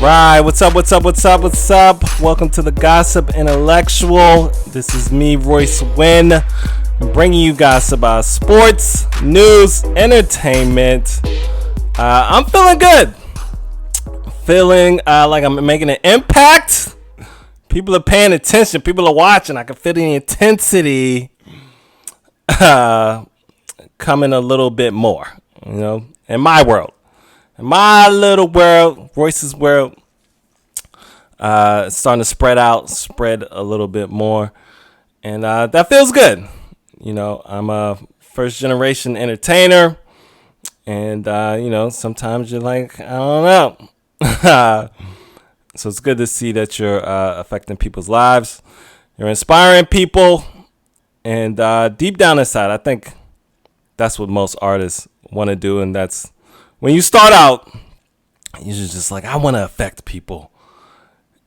right, what's up? Welcome to the Gossip Intellectual. This is me, Royce Wynn, bringing you gossip about sports, news, entertainment. I'm feeling good. Feeling like I'm making an impact. People are paying attention. People are watching. I can feel the intensity coming a little bit more, in my world. In my little world, Royce's world, it's starting to spread a little bit more. And that feels good. I'm a first generation entertainer. And, sometimes you're like, I don't know. So it's good to see that you're affecting people's lives. You're inspiring people. And deep down inside, I think that's what most artists want to do. And that's when you start out, you're just like, I want to affect people.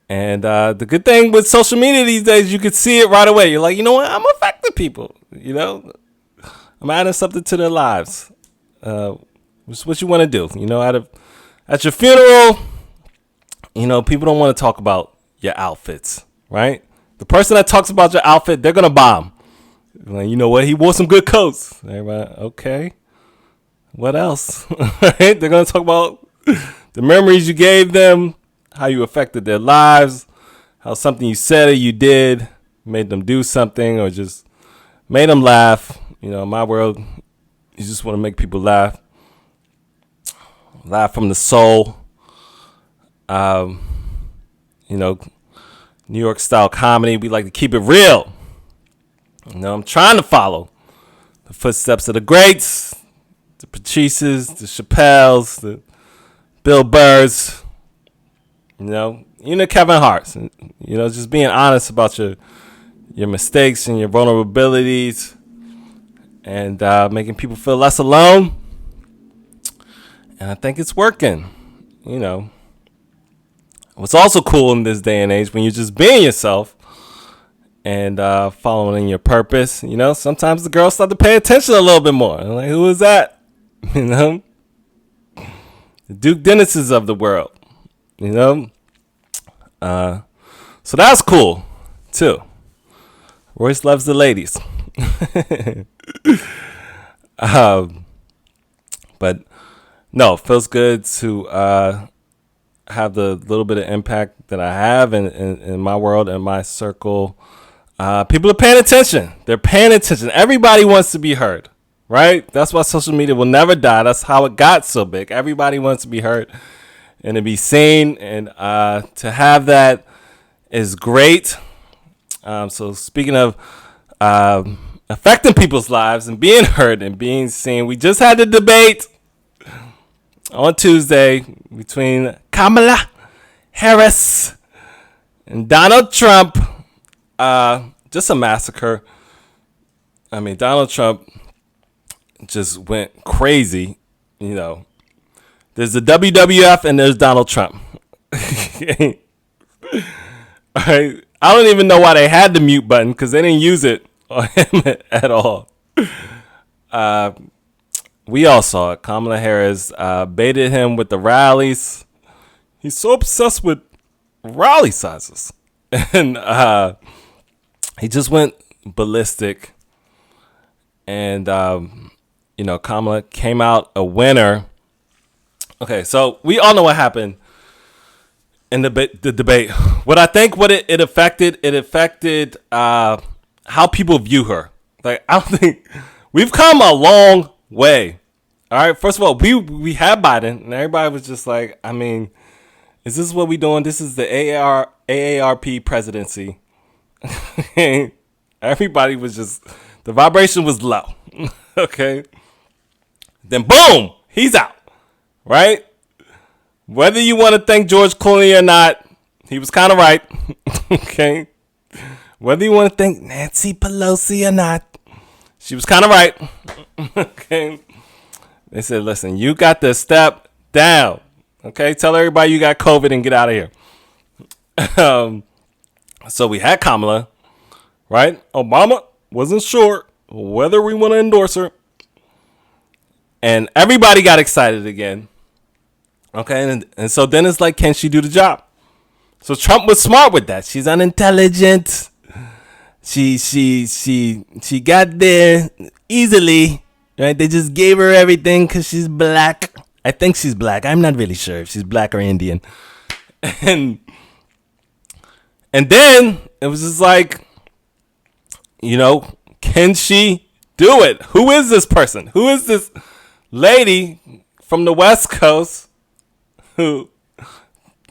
And the good thing with social media these days, you can see it right away. You're like, you know what? I'm affecting people. I'm adding something to their lives. Which is what you want to do. At your funeral, people don't want to talk about your outfits, right? The person that talks about your outfit, they're going to bomb. Like, you know what? He wore some good coats. Everybody, okay. What else? Right? They're going to talk about the memories you gave them, how you affected their lives, how something you said or you did made them do something or just made them laugh. In my world, you just want to make people laugh. Laugh from the soul. New York style comedy, we like to keep it real. I'm trying to follow the footsteps of the greats, the Patrices, the Chappelles, the Bill Burrs, Kevin Hart's, just being honest about your mistakes and your vulnerabilities and making people feel less alone. And I think it's working, What's also cool in this day and age when you're just being yourself and following your purpose, sometimes the girls start to pay attention a little bit more. I'm like, who is that? The Duke Dennis's of the world, So that's cool, too. Royce loves the ladies. But no, it feels good to have the little bit of impact that I have in my world and my circle. People are paying attention. They're paying attention. Everybody wants to be heard, right? That's why social media will never die. That's how it got so big. Everybody wants to be heard and to be seen. And to have that is great. So speaking of affecting people's lives and being heard and being seen, we just had the debate on Tuesday between Kamala Harris and Donald Trump. Just a massacre. I mean, Donald Trump just went crazy. There's the WWF and there's Donald Trump. All right. I don't even know why they had the mute button because they didn't use it on him at all. We all saw it. Kamala Harris baited him with the rallies. He's so obsessed with rally sizes. And he just went ballistic. And, Kamala came out a winner. Okay, so we all know what happened in the debate. What it affected how people view her. Like, I don't think we've come a long way. All right. First of all, we had Biden, and everybody was just like, I mean, is this what we doing? This is the AARP presidency. Everybody was just, the vibration was low. Okay. Then boom, he's out. Right. Whether you want to thank George Clooney or not, he was kind of right. Okay. Whether you want to thank Nancy Pelosi or not, she was kind of right. Okay. They said, listen, you got to step down. Okay. Tell everybody you got COVID and get out of here. So we had Kamala, right? Obama wasn't sure whether we want to endorse her. And everybody got excited again. Okay, and so then it's like, can she do the job? So Trump was smart with that. She's unintelligent. She got there easily, right? They just gave her everything because she's black. I think she's black. I'm not really sure if she's black or Indian. And then it was just like, can she do it? Who is this person? Who is this lady from the West Coast who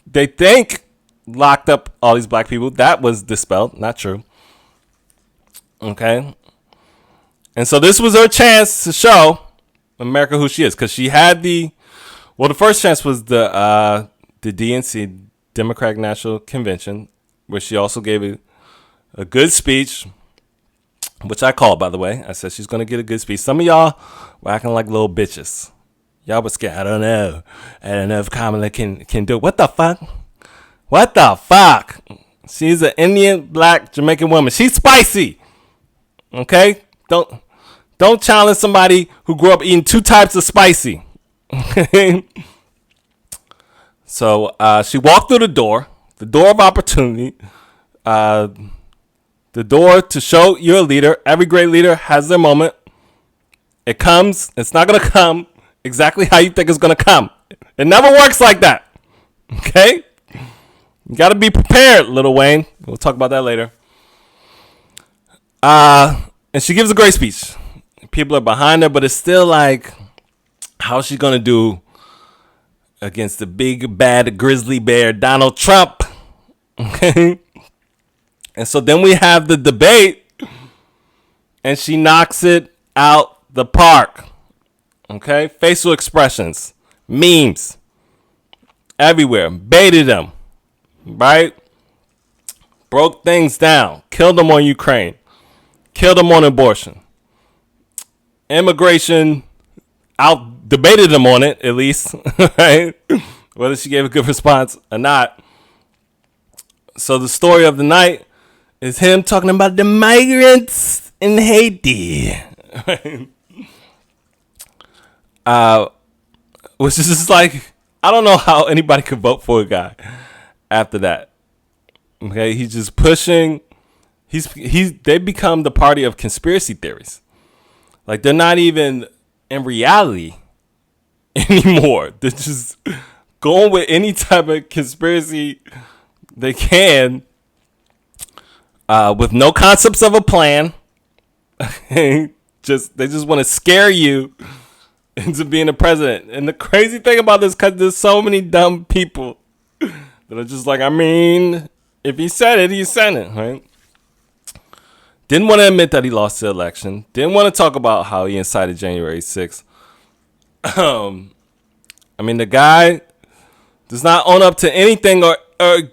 they think locked up all these black people? That was dispelled. Not true. Okay. And so this was her chance to show America who she is, because she had the first chance was the DNC, Democratic National Convention, where she also gave a good speech, which I called, by the way. I said she's going to get a good speech. Some of y'all were acting like little bitches. Y'all were scared. I don't know if Kamala can do it. What the fuck? What the fuck? She's an Indian, black, Jamaican woman. She's spicy. Okay? Don't challenge somebody who grew up eating 2 types of spicy. Okay? So she walked through the door of opportunity, the door to show you're a leader. Every great leader has their moment. It comes. It's not going to come exactly how you think it's going to come. It never works like that. Okay? You got to be prepared, Lil Wayne. We'll talk about that later. And she gives a great speech. People are behind her, but it's still like, how's she going to do against the big, bad grizzly bear, Donald Trump? Okay? And so then we have the debate, and she knocks it out the park. Okay? Facial expressions, memes, everywhere. Baited them, right? Broke things down. Killed them on Ukraine. Killed them on abortion. Immigration, out debated them on it, at least. Right? Whether she gave a good response or not. So the story of the night is him talking about the migrants in Haiti. Which is just like, I don't know how anybody could vote for a guy after that. Okay, he's just pushing. They become the party of conspiracy theories. Like, they're not even in reality anymore. They're just going with any type of conspiracy they can, with no concepts of a plan. They just want to scare you into being a president. And the crazy thing about this, because there's so many dumb people that are just like, I mean, if he said it, he said it, right? Didn't want to admit that he lost the election. Didn't want to talk about how he incited January 6th. I mean, the guy does not own up to anything or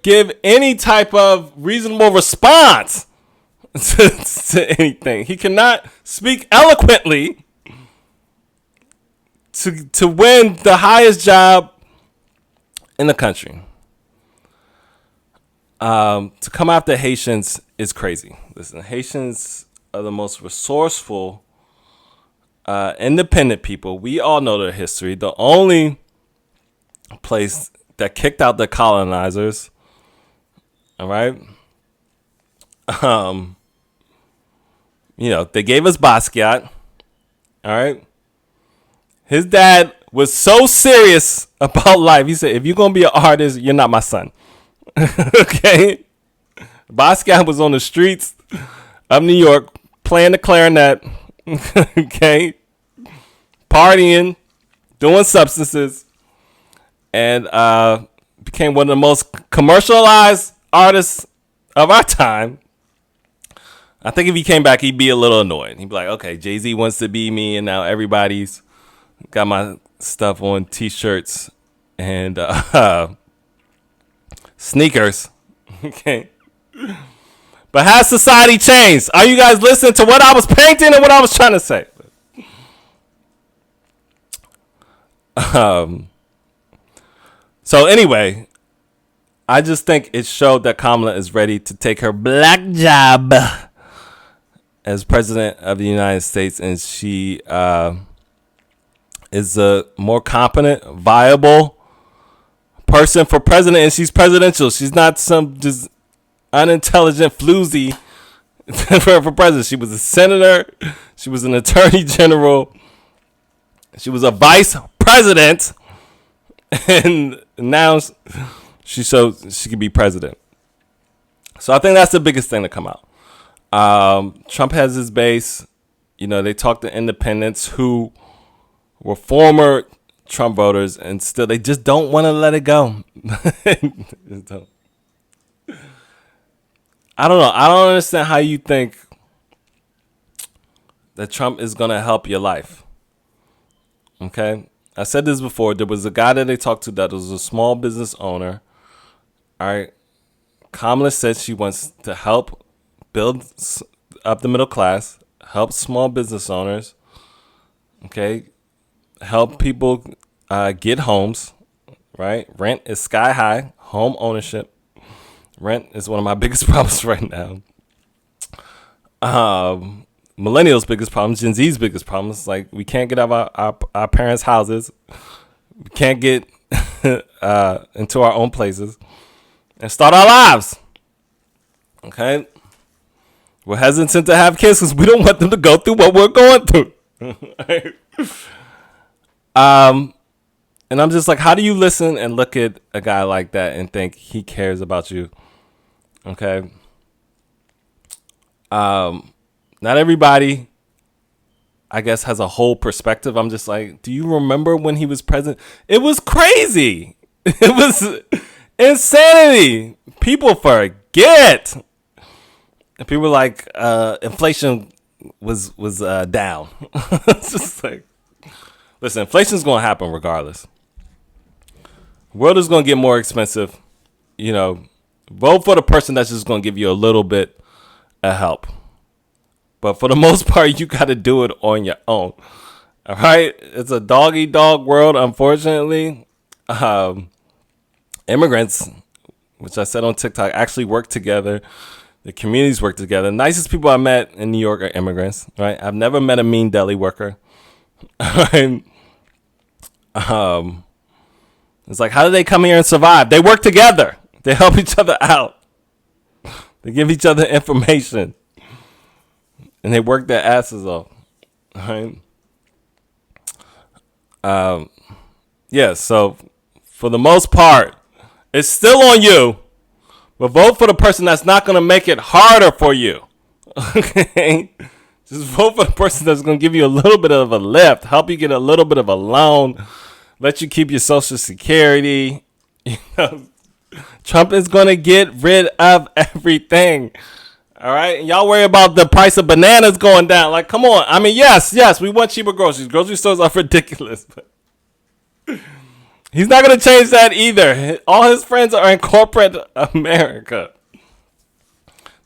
give any type of reasonable response to anything. He cannot speak eloquently to win the highest job in the country. To come after Haitians is crazy. Listen, Haitians are the most resourceful, independent people. We all know their history. The only place that kicked out the colonizers. All right. They gave us Basquiat. All right. His dad was so serious about life. He said, if you're going to be an artist, you're not my son. Okay. Basquiat was on the streets of New York playing the clarinet. Okay. Partying, doing substances, and became one of the most commercialized artists of our time. I think if he came back, he'd be a little annoyed. He'd be like, okay, Jay-Z wants to be me, and now everybody's got my stuff on T-shirts and sneakers. Okay. But has society changed? Are you guys listening to what I was painting and what I was trying to say? So anyway, I just think it showed that Kamala is ready to take her black job as president of the United States, and she is a more competent, viable person for president, and she's presidential. She's not some just unintelligent floozy for president. She was a senator. She was an attorney general. She was a vice president, and now she shows she could be president. So I think that's the biggest thing to come out. Trump has his base. You know, they talk to independents who were former Trump voters, and still they just don't want to let it go. I don't know. I don't understand how you think that Trump is going to help your life. Okay? I said this before. There was a guy that they talked to that was a small business owner. All right? Kamala said she wants to help build up the middle class, help small business owners, okay? Help people get homes, right? Rent is sky high. Home ownership. Rent is one of my biggest problems right now. Millennials' biggest problem, Gen Z's biggest problem is like we can't get out of our parents' houses. We can't get into our own places and start our lives. Okay? We're hesitant to have kids because we don't want them to go through what we're going through. And I'm just like, how do you listen and look at a guy like that and think he cares about you? Okay. Not everybody, I guess, has a whole perspective. I'm just like, do you remember when he was president? It was crazy. It was insanity. People forget. And people were like, inflation was down. It's just like, listen, inflation's going to happen regardless. World is going to get more expensive. You know, vote for the person that's just going to give you a little bit of help. But for the most part, you got to do it on your own. All right? It's a dog-eat-dog world, unfortunately. Immigrants, which I said on TikTok, actually work together. The communities work together. The nicest people I met in New York are immigrants, right? I've never met a mean deli worker. It's like, how do they come here and survive? They work together. They help each other out. They give each other information. And they work their asses off. Right? Yeah, so for the most part, it's still on you. But vote for the person that's not going to make it harder for you. Okay? Just vote for the person that's going to give you a little bit of a lift, help you get a little bit of a loan, let you keep your Social Security. You know, Trump is going to get rid of everything. All right? And y'all worry about the price of bananas going down. Like, come on. I mean, yes, we want cheaper groceries. Grocery stores are ridiculous. But he's not going to change that either. All his friends are in corporate America.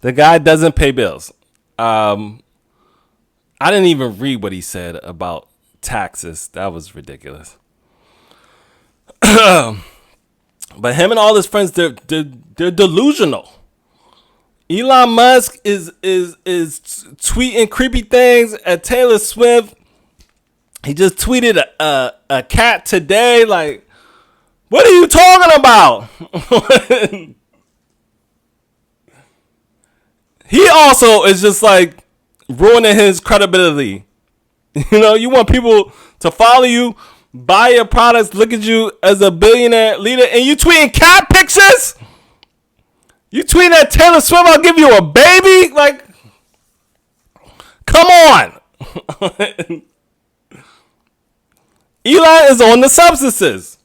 The guy doesn't pay bills. I didn't even read what he said about taxes. That was ridiculous. But him and all his friends, they're delusional. Elon Musk is tweeting creepy things at Taylor Swift. He just tweeted a cat today. Like, what are you talking about? He also is just like ruining his credibility. You know, you want people to follow you, buy your products, look at you as a billionaire leader, and you tweeting cat pictures? You tweeting at Taylor Swift, I'll give you a baby? Like, come on. Elon is on the substances.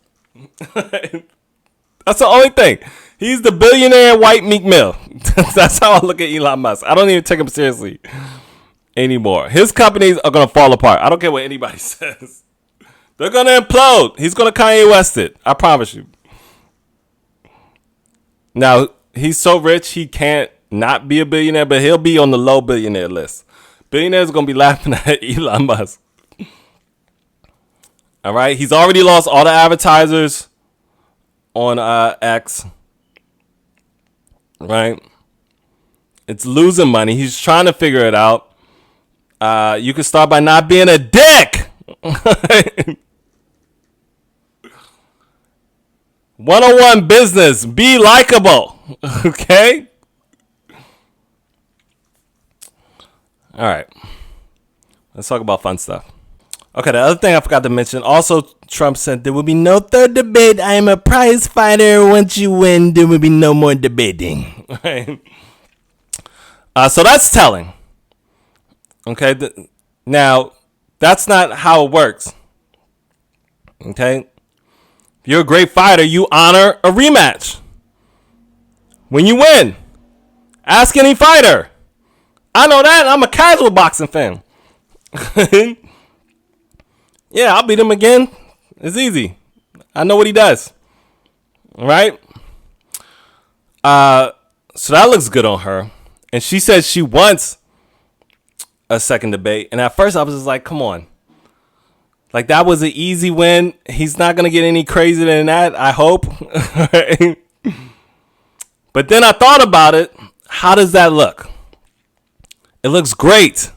That's the only thing. He's the billionaire white Meek Mill. That's how I look at Elon Musk. I don't even take him seriously anymore. His companies are going to fall apart. I don't care what anybody says. They're going to implode. He's going to Kanye West it. I promise you. Now, he's so rich he can't not be a billionaire, but he'll be on the low billionaire list. Billionaires are going to be laughing at Elon Musk. All right? He's already lost all the advertisers on X. Right? It's losing money. He's trying to figure it out. You can start by not being a dick. 101 business. Be likable. Okay? All right. Let's talk about fun stuff. Okay, the other thing I forgot to mention. Also, Trump said there will be no third debate. I am a prize fighter. Once you win, there will be no more debating. Right? So that's telling. Okay? Now, that's not how it works. Okay? If you're a great fighter, you honor a rematch. When you win, ask any fighter. I know that. I'm a casual boxing fan. Yeah, I'll beat him again. It's easy. I know what he does. All right? So that looks good on her. And she says she wants a second debate. And at first I was just like, come on. Like, that was an easy win. He's not going to get any crazier than that, I hope. But then I thought about it. How does that look? It looks great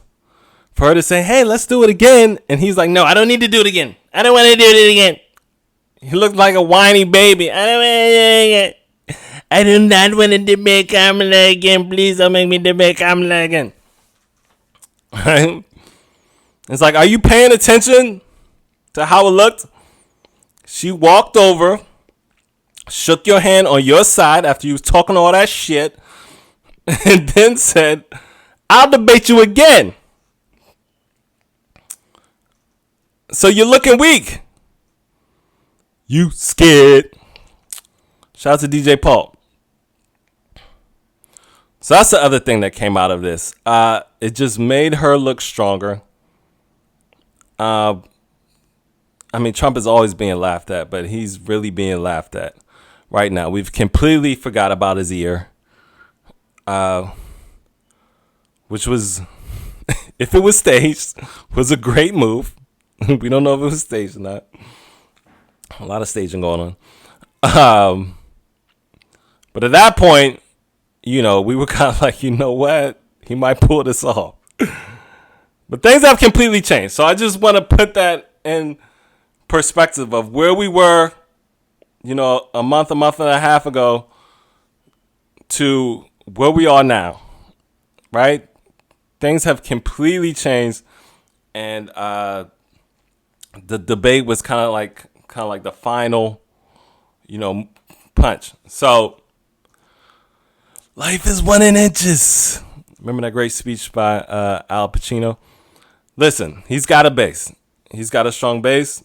for her to say, hey, let's do it again. And he's like, no, I don't need to do it again. I don't want to do it again. He looked like a whiny baby. I don't want to do it again. I do not want to debate Kamala again. Please don't make me debate Kamala again. Right? It's like, are you paying attention to how it looked? She walked over, shook your hand on your side after you was talking all that shit, and then said, I'll debate you again. So you're looking weak. You scared. Shout out to DJ Paul. So that's the other thing that came out of this. It just made her look stronger. I mean, Trump is always being laughed at, but he's really being laughed at right now. We've completely forgot about his ear. Which was, if it was staged, was a great move. We don't know if it was staged or not. A lot of staging going on. But at that point, you know, we were kind of like, you know what? He might pull this off. But things have completely changed. So I just want to put that in perspective of where we were, you know, a month and a half ago to where we are now. Right? Things have completely changed. And the debate was kind of like the final, you know, punch. So life is 1 in inches. Remember that great speech by Al Pacino? Listen, he's got a base. He's got a strong base.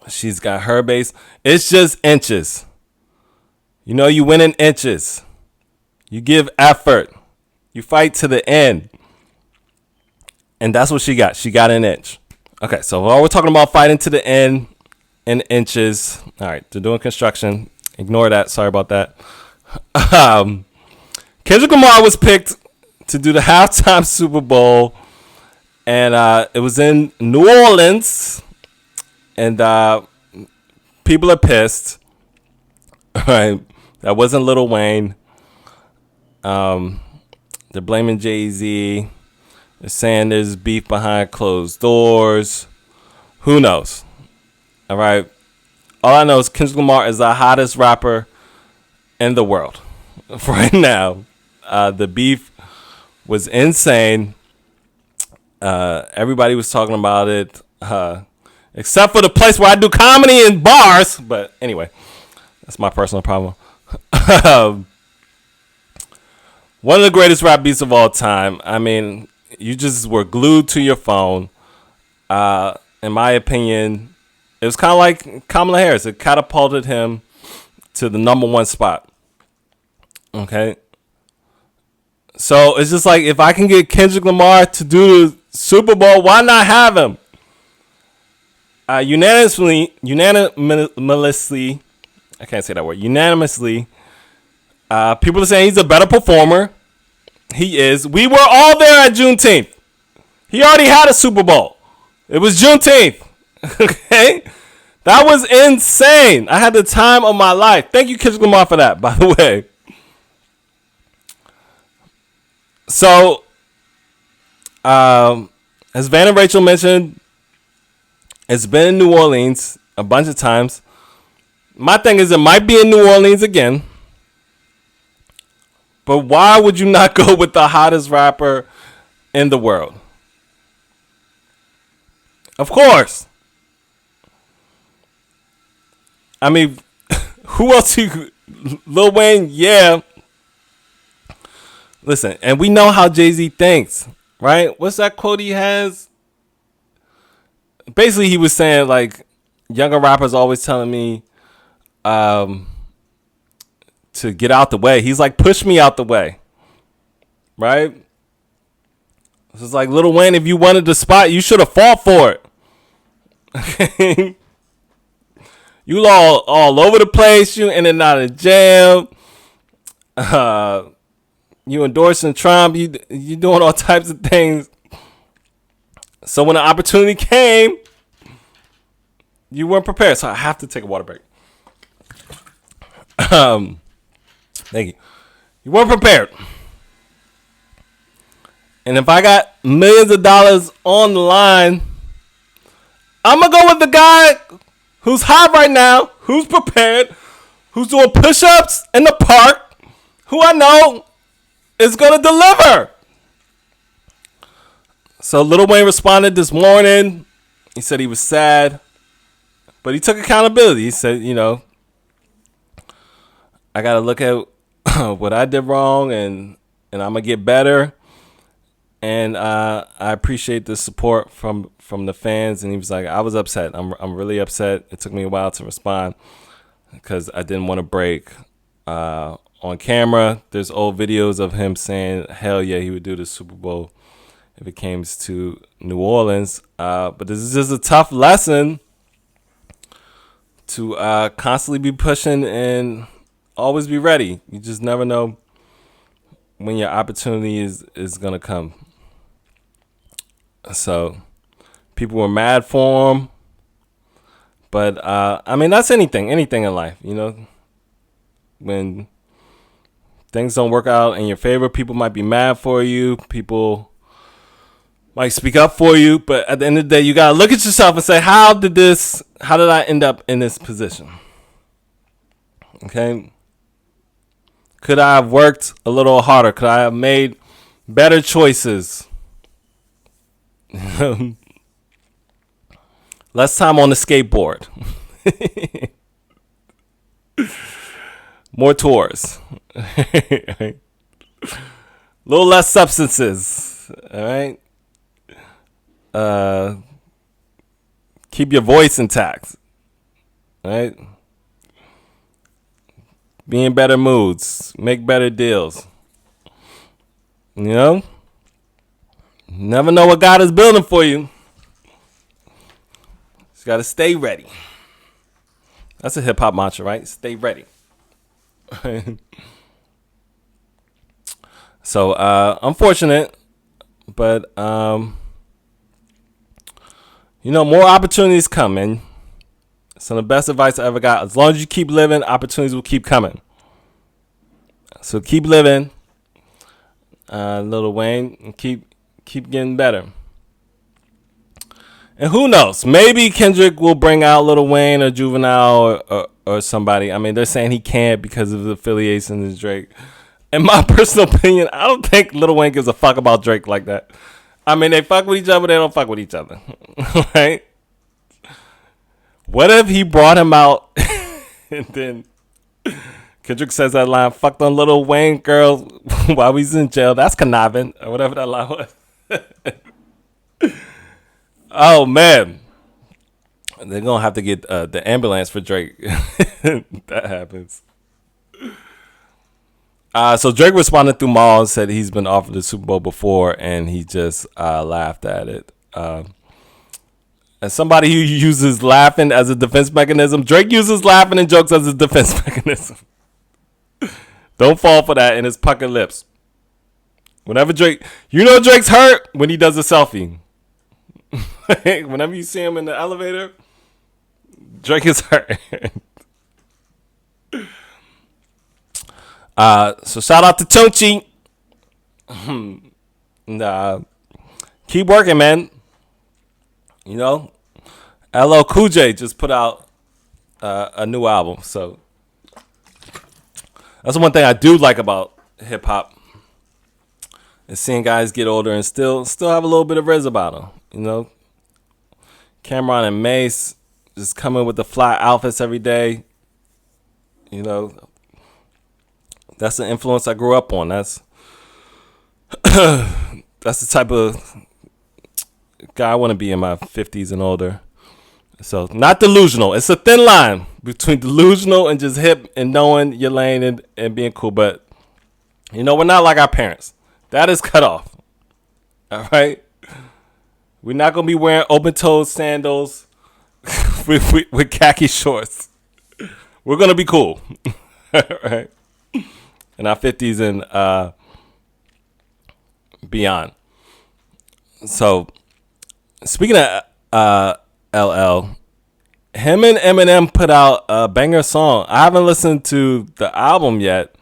She's got her base. It's just inches. You know, you win in inches. You give effort. You fight to the end. And that's what she got. She got an inch. Okay, so while we're talking about fighting to the end in inches. All right, they're doing construction. Ignore that. Sorry about that. Kendrick Lamar was picked to do the halftime Super Bowl. And it was in New Orleans. And people are pissed. All right, that wasn't Lil Wayne. They're blaming Jay-Z. They're saying there's beef behind closed doors. Who knows? All right. All I know is Kendrick Lamar is the hottest rapper in the world right now. The beef was insane. Everybody was talking about it, except for the place where I do comedy in bars. But anyway, that's my personal problem. One of the greatest rap beats of all time. I mean, you just were glued to your phone. In my opinion, it was kind of like Kamala Harris. It catapulted him to the #1 spot. Okay. So it's just like, if I can get Kendrick Lamar to do the Super Bowl, why not have him? Unanimously, I can't say that word. Unanimously, people are saying he's a better performer. He is. We were all there at Juneteenth. He already had a Super Bowl. It was Juneteenth. Okay? That was insane. I had the time of my life. Thank you, Kendrick Lamar, for that, by the way. So, as Van and Rachel mentioned, it's been in New Orleans a bunch of times. My thing is, it might be in New Orleans again. But why would you not go with the hottest rapper in the world? Of course. I mean, who else you... Lil Wayne, yeah. Listen, and we know how Jay-Z thinks, right? What's that quote he has? Basically, he was saying, like, younger rappers always telling me to get out the way. He's like, push me out the way, right? It's like, Lil Wayne, if you wanted the spot, you should have fought for it. Okay? You all over the place. You in and out of jail. You endorsing Trump. You doing all types of things. So when the opportunity came, you weren't prepared. So I have to take a water break. Thank you. You weren't prepared. And if I got millions of dollars on the line, I'm going to go with the guy who's hot right now, who's prepared, who's doing push-ups in the park, who I know is going to deliver. So Lil Wayne responded this morning. He said he was sad, but he took accountability. He said, you know, I got to look at what I did wrong, and I'm going to get better. And I appreciate the support from the fans. And he was like, I was upset. I'm really upset. It took me a while to respond because I didn't want to break. On camera, there's old videos of him saying, hell yeah, he would do the Super Bowl if it came to New Orleans. But this is just a tough lesson to constantly be pushing and always be ready. You just never know when your opportunity is going to come. So people were mad for him. But, I mean, that's anything in life, you know. When things don't work out in your favor, people might be mad for you. People might speak up for you. But at the end of the day, you got to look at yourself and say, how did I end up in this position? Okay. Could I have worked a little harder? Could I have made better choices? Less time on the skateboard. More tours. A little less substances. All right. Keep your voice intact. All right. Be in better moods. Make better deals. You know? Never know what God is building for you. Just got to stay ready. That's a hip hop mantra, right? Stay ready. So, unfortunate, but, you know, more opportunities coming. Some of the best advice I ever got. As long as you keep living, opportunities will keep coming. So keep living, Lil Wayne, and keep getting better. And who knows? Maybe Kendrick will bring out Lil Wayne or Juvenile or somebody. I mean, they're saying he can't because of the affiliation with Drake. In my personal opinion, I don't think Lil Wayne gives a fuck about Drake like that. I mean, they fuck with each other, but they don't fuck with each other. Right? What if he brought him out and then Kendrick says that line, fucked on Lil Wayne girl while he's in jail? That's conniving, or whatever that line was. Oh, man. They're going to have to get the ambulance for Drake. That happens. So Drake responded through Maul and said he's been offered the Super Bowl before, and he just laughed at it. As somebody who uses laughing as a defense mechanism, Drake uses laughing and jokes as a defense mechanism. Don't fall for that in his puckered lips. Whenever Drake, you know Drake's hurt when he does a selfie. Whenever you see him in the elevator, Drake is hurt. So shout out to Tunchi. And, keep working, man. You know, LL Cool J just put out a new album. So that's the one thing I do like about hip hop. Is seeing guys get older and still have a little bit of riz about them. You know, Cameron and Mace just coming with the fly outfits every day. You know, that's the influence I grew up on. That's the type of guy I want to be in my 50s and older. So, not delusional. It's a thin line between delusional and just hip and knowing your lane and being cool. But, you know, we're not like our parents. That is cut off. All right? We're not going to be wearing open-toed sandals with khaki shorts. We're going to be cool. All right? In our 50s and beyond. So, speaking of LL, him and Eminem put out a banger song. I haven't listened to the album yet,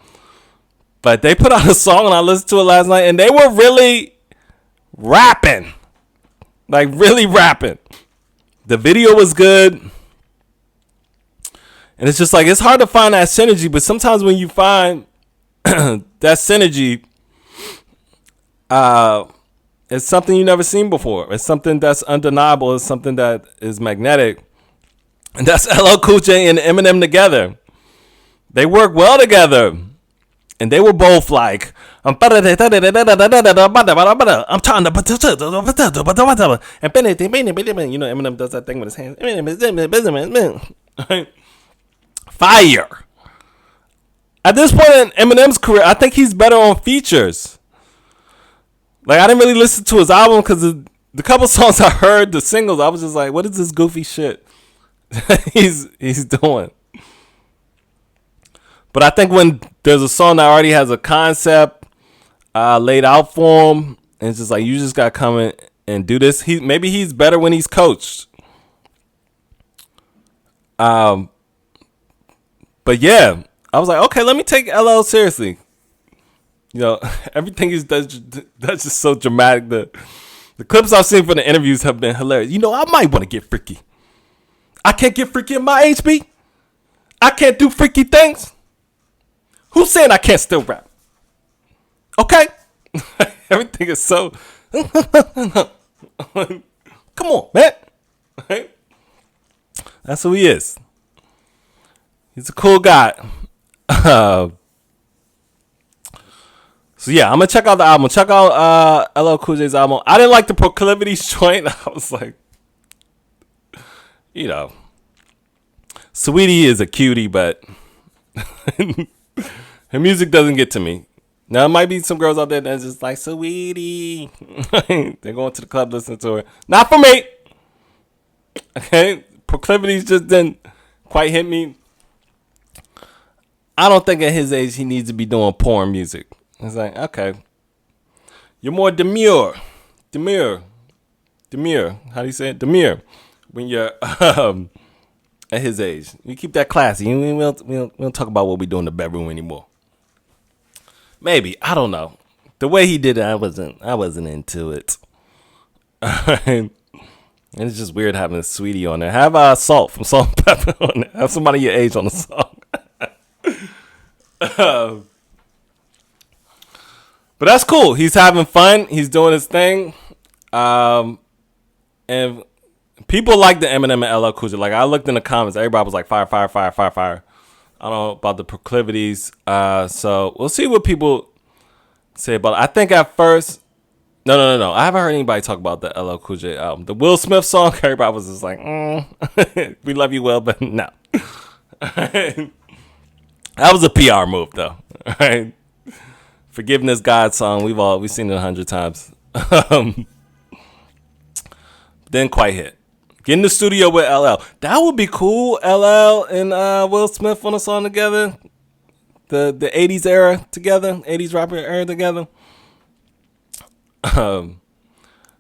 but they put out a song and I listened to it last night and they were really rapping. Like really rapping. The video was good. And it's just like, it's hard to find that synergy, but sometimes when you find that synergy, it's something you never seen before. It's something that's undeniable. It's something that is magnetic. And that's LL Cool J and Eminem together. They work well together. And they were both like, I'm trying to, you know, Eminem does that thing with his hands. Fire. At this point in Eminem's career, I think he's better on features. Like, I didn't really listen to his album because the couple songs I heard, the singles, I was just like, what is this goofy shit he's doing? But I think when there's a song that already has a concept laid out for him, and it's just like, you just got to come in and do this. Maybe he's better when he's coached. But yeah, I was like, okay, let me take LL seriously. You know, everything he does, that's just so dramatic. The clips I've seen from the interviews have been hilarious. You know, I might want to get freaky. I can't get freaky in my HB. I can't do freaky things. Who's saying I can't still rap? Okay? Everything is so... Come on, man. That's who he is. He's a cool guy. So yeah, I'm gonna check out the album. Check out LL Cool J's album. I didn't like the Proclivities joint. I was like, you know, Sweetie is a cutie, but her music doesn't get to me. Now, there might be some girls out there that's just like, Sweetie. They're going to the club listening to her. Not for me. Okay? Proclivities just didn't quite hit me. I don't think at his age he needs to be doing porn music. It's like, okay. You're more demure. How do you say it? Demure. When you're at his age. We keep that classy. We don't talk about what we do in the bedroom anymore. Maybe. I don't know. The way he did it, I wasn't into it. And it's just weird having a Sweetie on there. Have Salt from Salt and Pepper on there. Have somebody your age on the song. But that's cool. He's having fun. He's doing his thing. And people like the Eminem and LL Cool J. Like, I looked in the comments. Everybody was like, fire. I don't know about the Proclivities. So we'll see what people say about it. I think at first... No. I haven't heard anybody talk about the LL Cool J album. The Will Smith song, everybody was just like, we love you, Will, but no. That was a PR move, though. All right? Forgiveness God song, we've seen it 100 times. Didn't quite hit. Get in the studio with LL. That would be cool. LL and Will Smith on a song together. The 80s era together. 80s rapper era together.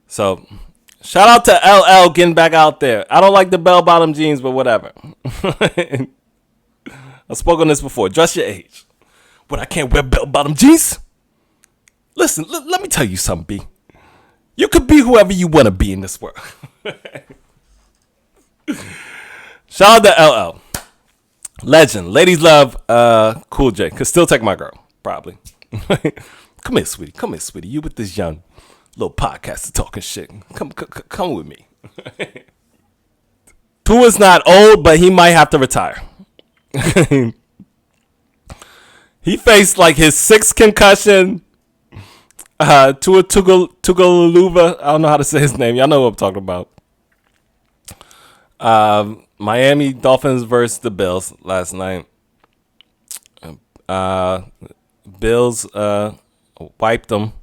So shout out to LL getting back out there. I don't like the bell bottom jeans, but whatever. I've spoken on this before. Dress your age. But I can't wear bell bottom jeans? Listen, let me tell you something, B. You could be whoever you want to be in this world. Shout out to LL. Legend. Ladies love Cool J. Could still take my girl, probably. Come here, sweetie. Come here, sweetie. You with this young little podcaster talking shit. Come with me. Tua's not old, but he might have to retire. He faced like his sixth concussion. Tua Tagovailoa. I don't know how to say his name. Y'all know what I'm talking about. Miami Dolphins versus the Bills last night. Bills wiped them.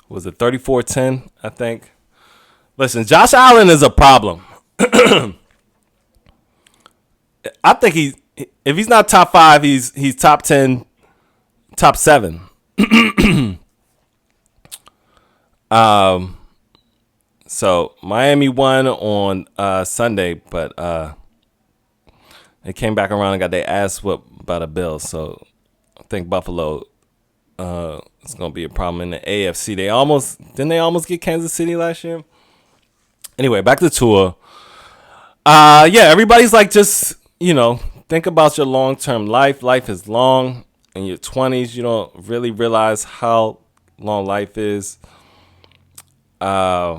Was it 34-10, I think? Listen, Josh Allen is a problem. I think if he's not top 5, he's top 10, top 7. So Miami won on Sunday, but they came back around and got their ass whooped by the Bills. So I think Buffalo is going to be a problem in the AFC. They almost get Kansas City last year. Anyway, back to Tua. Yeah, everybody's like, just, think about your long-term life. Life is long. In your 20s, you don't really realize how long life is. But,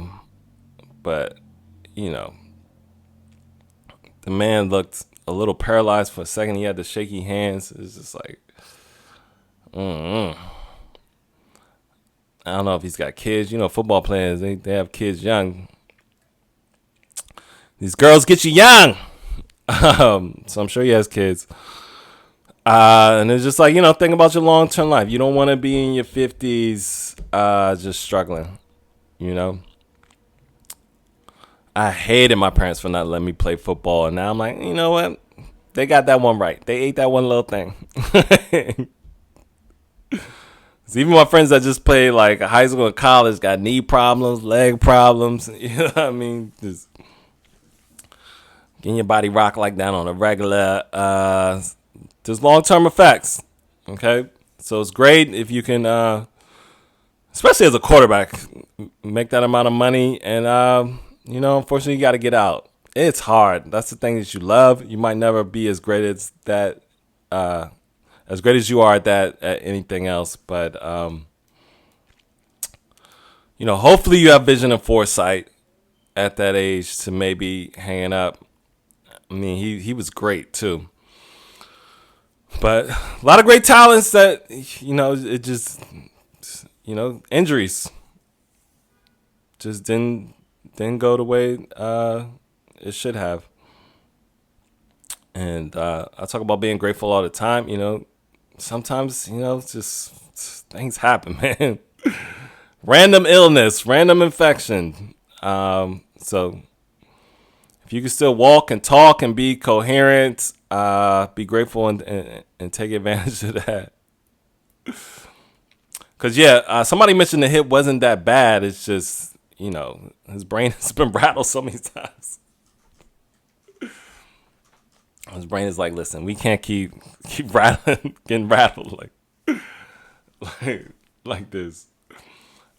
the man looked a little paralyzed for a second. He had the shaky hands. It's just like, I don't know if he's got kids. Football players, they have kids young. These girls get you young. So I'm sure he has kids. And it's just like, think about your long-term life. You don't want to be in your 50s just struggling, I hated my parents for not letting me play football. And now I'm like, you know what? They got that one right. They ate that one little thing. So even my friends that just played like high school and college got knee problems, leg problems. You know what I mean? Just getting your body rocked like that on a regular. There's long-term effects. Okay? So it's great if you can, especially as a quarterback, make that amount of money. And, unfortunately, you got to get out. It's hard. That's the thing that you love. You might never be as great as that, as great as you are at anything else. But, hopefully you have vision and foresight at that age to maybe hang up. I mean, he was great too. But a lot of great talents that, it just, injuries just didn't go the way it should have. And I talk about being grateful all the time. Sometimes, just things happen, man. Random illness, random infection. So if you can still walk and talk and be coherent, be grateful and take advantage of that. Because, somebody mentioned the hit wasn't that bad. It's just, his brain has been rattled so many times. His brain is like, listen, we can't keep rattling, getting rattled like this.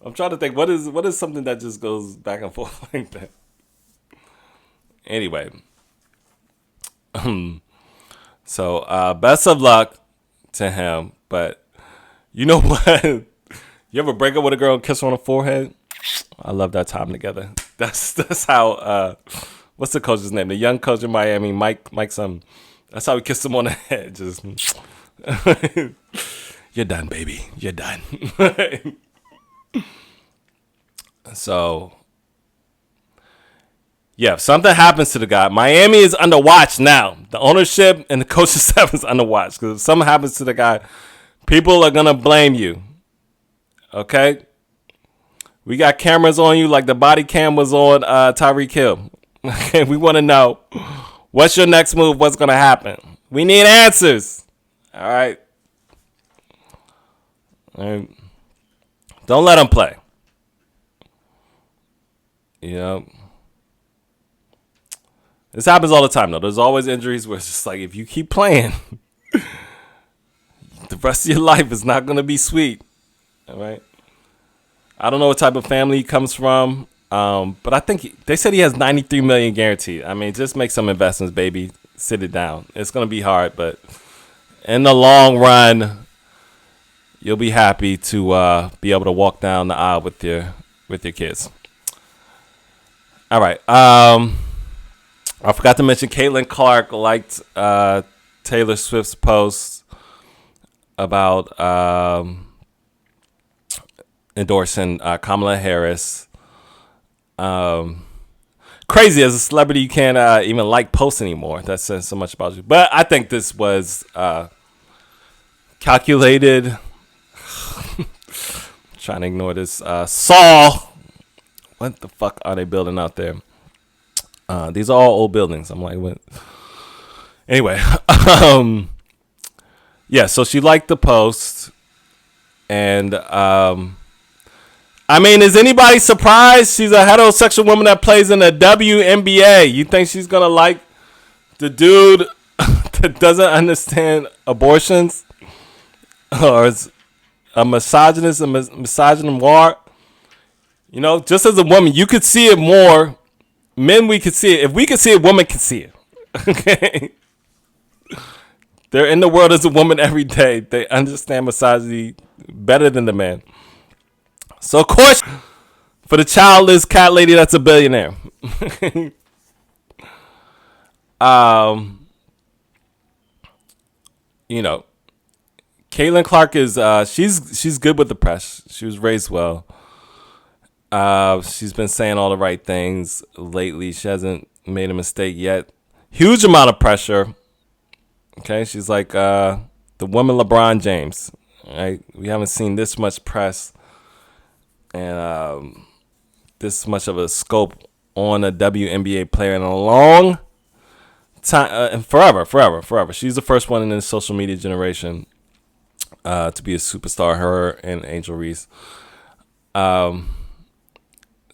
I'm trying to think, what is something that just goes back and forth like that? Anyway. So, best of luck to him. But you know what? You ever break up with a girl and kiss her on the forehead? I love that time together. That's how, what's the coach's name? The young coach in Miami, Mike something. That's how we kissed him on the head. Just, you're done, baby. You're done. So, yeah, if something happens to the guy, Miami is under watch now. The ownership and the coaching staff is under watch. Because if something happens to the guy, people are going to blame you. Okay? We got cameras on you like the body cam was on Tyreek Hill. Okay, we want to know, what's your next move? What's going to happen? We need answers. All right? Don't let them play. This happens all the time, though. There's always injuries where it's just like, if you keep playing, the rest of your life is not going to be sweet. All right? I don't know what type of family he comes from, but I think they said he has $93 million guaranteed. I mean, just make some investments, baby. sit it down. It's gonna be hard, but in the long run, you'll be happy to be able to walk down the aisle with your kids. All right. I forgot to mention Caitlin Clark liked Taylor Swift's post about endorsing Kamala Harris. Crazy, as a celebrity, you can't even like posts anymore. That says so much about you. But I think this was calculated. Trying to ignore this. Saul. What the fuck are they building out there? These are all old buildings. I'm like, what? Anyway, yeah. So she liked the post, and I mean, is anybody surprised? She's a heterosexual woman that plays in the WNBA. You think she's gonna like the dude that doesn't understand abortions, or is a misogynist, a misogynoir? You know, just as a woman, you could see it more. Men, we could see it. If we could see it, women can see it. Okay? They're in the world as a woman every day. They understand misogyny better than the man. So, of course, for the childless cat lady that's a billionaire. You know, Caitlin Clark is she's good with the press. She was raised well. She's been saying all the right things lately. She hasn't made a mistake yet. Huge amount of pressure. Okay, she's like the woman LeBron James. Right? We haven't seen this much press and this much of a scope on a WNBA player in a long time, and forever. She's the first one in the social media generation to be a superstar. Her and Angel Reese.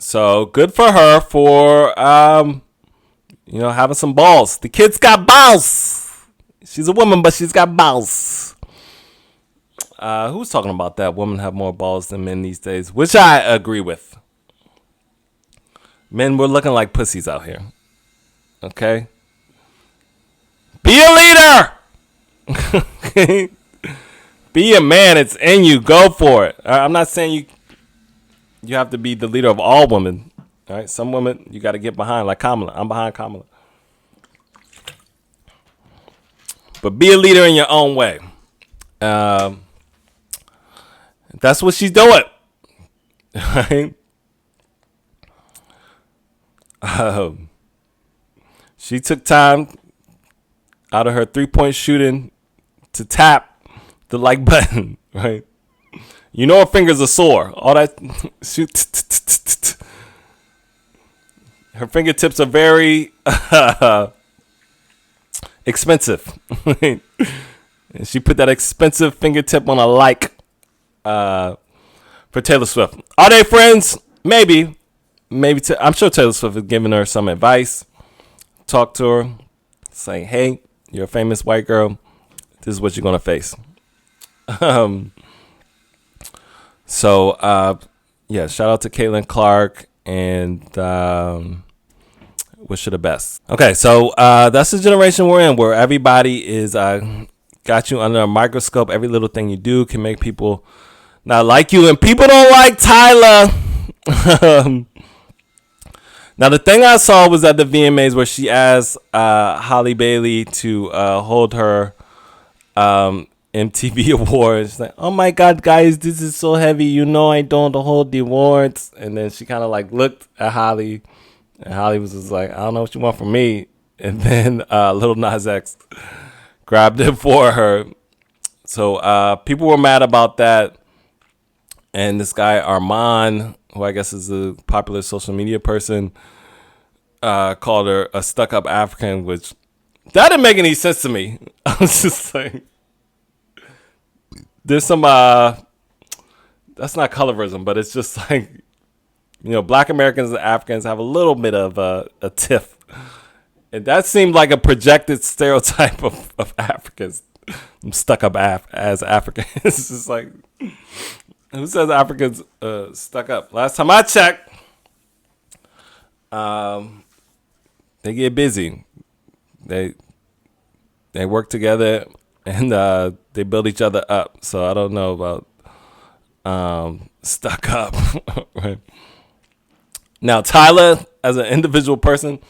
So good for her for having some balls. The kid's got balls. She's a woman, but she's got balls. Who's talking about that? Women have more balls than men these days, which I agree with. Men, we're looking like pussies out here. Okay? Be a leader! Okay? Be a man. It's in you. Go for it. I'm not saying you have to be the leader of all women. All right? Some women you got to get behind, like Kamala. I'm behind Kamala. But be a leader in your own way. That's what she's doing. Right? She took time out of her 3-point shooting to tap the like button, right? You know her fingers are sore. All that shoot. Her fingertips are very expensive. And she put that expensive fingertip on a like for Taylor Swift. Are they friends? Maybe. I'm sure Taylor Swift is giving her some advice. Talk to her. Saying, hey, you're a famous white girl. This is what you're going to face. So, shout out to Caitlin Clark and wish her the best. Okay, so that's the generation we're in where everybody is got you under a microscope. Every little thing you do can make people not like you, and people don't like Tyla. Now, the thing I saw was at the VMAs where she asked Holly Bailey to hold her MTV awards. She's like, oh my God, guys, this is so heavy. You know I don't hold the awards. And then she kind of like looked at Holly, and Holly was just like, I don't know what you want from me. And then Lil Nas X grabbed it for her. So people were mad about that. And this guy, Armand, who I guess is a popular social media person, called her a stuck-up African, which that didn't make any sense to me. I was just like, there's some, that's not colorism, but it's just like, Black Americans and Africans have a little bit of a tiff. And that seemed like a projected stereotype of Africans. I'm stuck up as Africans. It's just like, who says Africans stuck up? Last time I checked, they get busy. They They work together and they build each other up. So I don't know about stuck up. Right. Now, Tyla, as an individual person,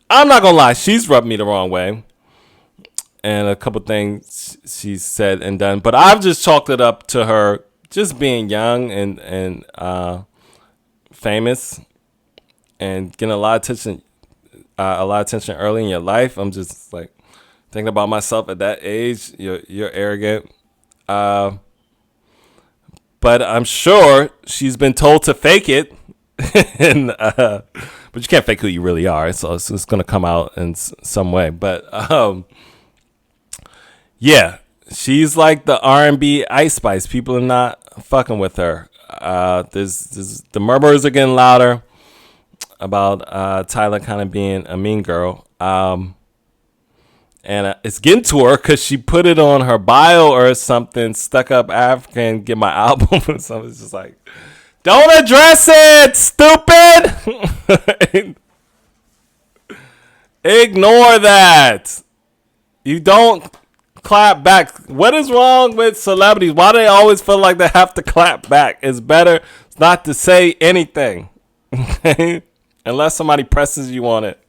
I'm not going to lie. She's rubbed me the wrong way. And a couple things she's said and done. But I've just chalked it up to her just being young and famous and getting a lot of attention early in your life. I'm just like thinking about myself at that age. You're arrogant. But I'm sure she's been told to fake it. And but you can't fake who you really are. So it's going to come out in some way. But yeah, she's like the R&B Ice Spice. People are not fucking with her. There's the murmurs are getting louder about Tyla kind of being a mean girl. And it's getting to her because she put it on her bio or something, stuck up African, get my album or something. It's just like, don't address it, stupid. Ignore that. You don't clap back. What is wrong with celebrities? Why do they always feel like they have to clap back? It's better not to say anything. Okay? Unless somebody presses you on it.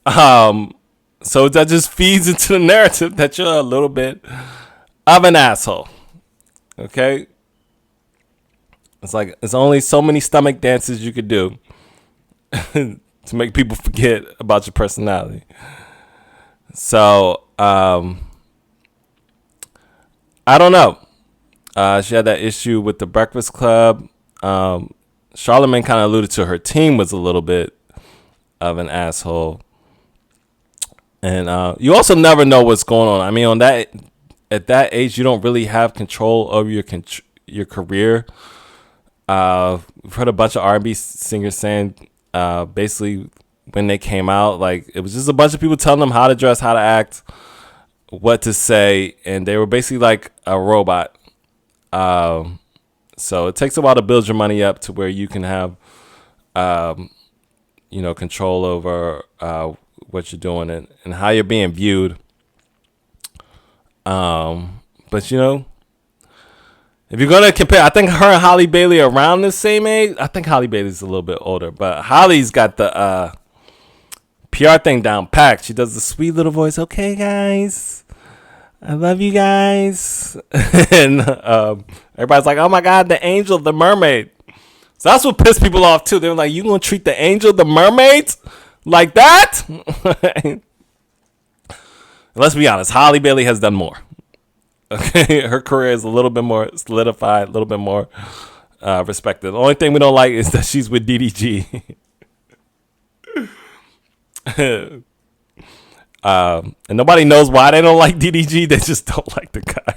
So that just feeds into the narrative that you're a little bit of an asshole. Okay? It's like it's only so many stomach dances you could do to make people forget about your personality. So, I don't know. She had that issue with the Breakfast Club. Charlamagne kind of alluded to her team was a little bit of an asshole. And you also never know what's going on. I mean, at that age, you don't really have control over your career. We've heard a bunch of R&B singers saying basically when they came out, like it was just a bunch of people telling them how to dress, how to act, what to say, and they were basically like a robot. So it takes a while to build your money up to where you can have, control over what you're doing and how you're being viewed. But if you're gonna compare, I think her and Holly Bailey are around the same age. I think Holly Bailey's a little bit older, but Holly's got the PR thing down packed. She does the sweet little voice. Okay, guys, I love you guys, and everybody's like, "Oh my God, the angel, the mermaid." So that's what pissed people off too. They were like, "You gonna treat the angel, the mermaid, like that?" Let's be honest. Holly Bailey has done more. Okay, her career is a little bit more solidified, a little bit more respected. The only thing we don't like is that she's with DDG. And nobody knows why they don't like DDG. They just don't like the guy.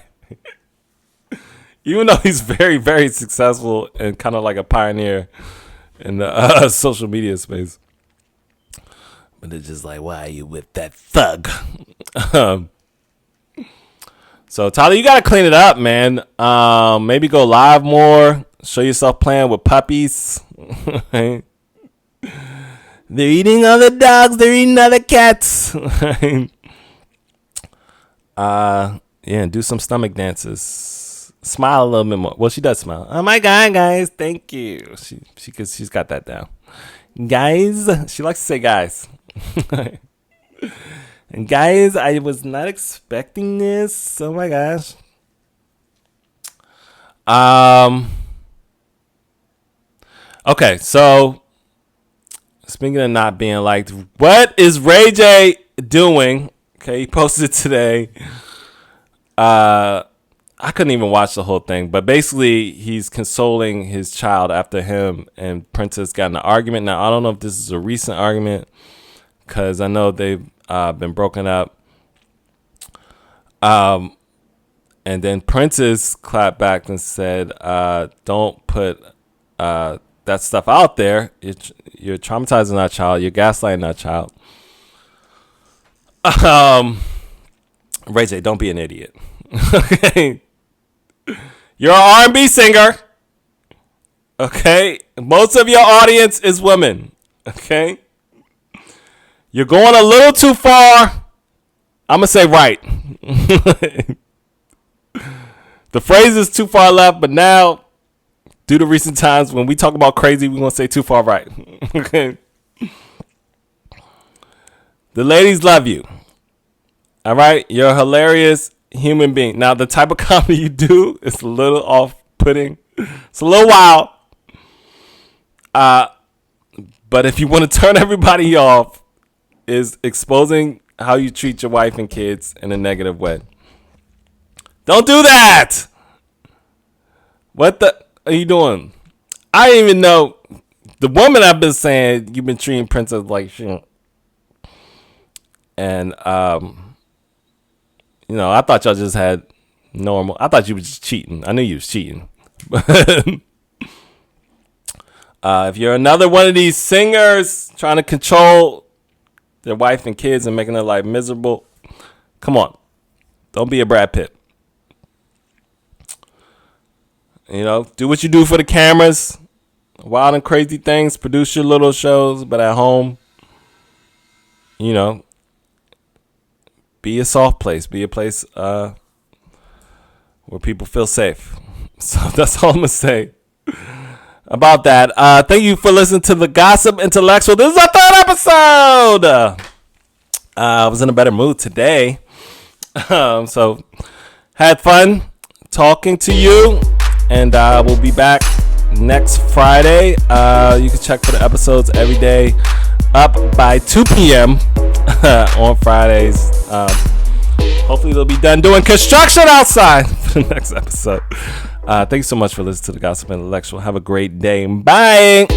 Even though he's very, very successful and kind of like a pioneer in the social media space. But they're just like, why are you with that thug? So, Tyler, you got to clean it up, man. Maybe go live more. Show yourself playing with puppies. They're eating other dogs. They're eating other cats. Yeah, do some stomach dances. Smile a little bit more. Well, she does smile. Oh, my God, guys. Thank you. She's got that down. Guys. She likes to say guys. And guys, I was not expecting this. Oh my gosh. Okay, so speaking of not being liked, what is Ray J doing? Okay, he posted today. I couldn't even watch the whole thing, but basically he's consoling his child after him and Princess got in an argument. Now, I don't know if this is a recent argument because I know they've been broken up. And then Princess clapped back and said, don't put that stuff out there. You're traumatizing our child. You're gaslighting our child. Ray J, don't be an idiot. Okay. You're an R&B singer. Okay. Most of your audience is women. Okay. You're going a little too far I'm gonna say right. The phrase is too far left, but now, due to recent times, when we talk about crazy, we're gonna say too far right. Okay. The ladies love you. All right, you're a hilarious human being. Now, the type of comedy you do is a little off-putting. It's a little wild. But if you want to turn everybody off, is exposing how you treat your wife and kids in a negative way. Don't do that. What the are you doing? I didn't even know. The woman I've been saying you've been treating Princess like shit. And I thought y'all just had normal. I thought you was just cheating. I knew you was cheating. If you're another one of these singers trying to control their wife and kids and making their life miserable, come on. Don't be a Brad Pitt. Do what you do for the cameras. Wild and crazy things. Produce your little shows, but at home, be a soft place. Be a place where people feel safe. So that's all I'm going to say about that. Thank you for listening to the Gossip Intellectual. This is our third episode. I was in a better mood today. So had fun talking to you. And we'll be back next Friday. You can check for the episodes every day up by 2 p.m. on Fridays. Hopefully they'll be done doing construction outside for the next episode. Thanks so much for listening to the Gossip Intellectual. Have a great day. Bye.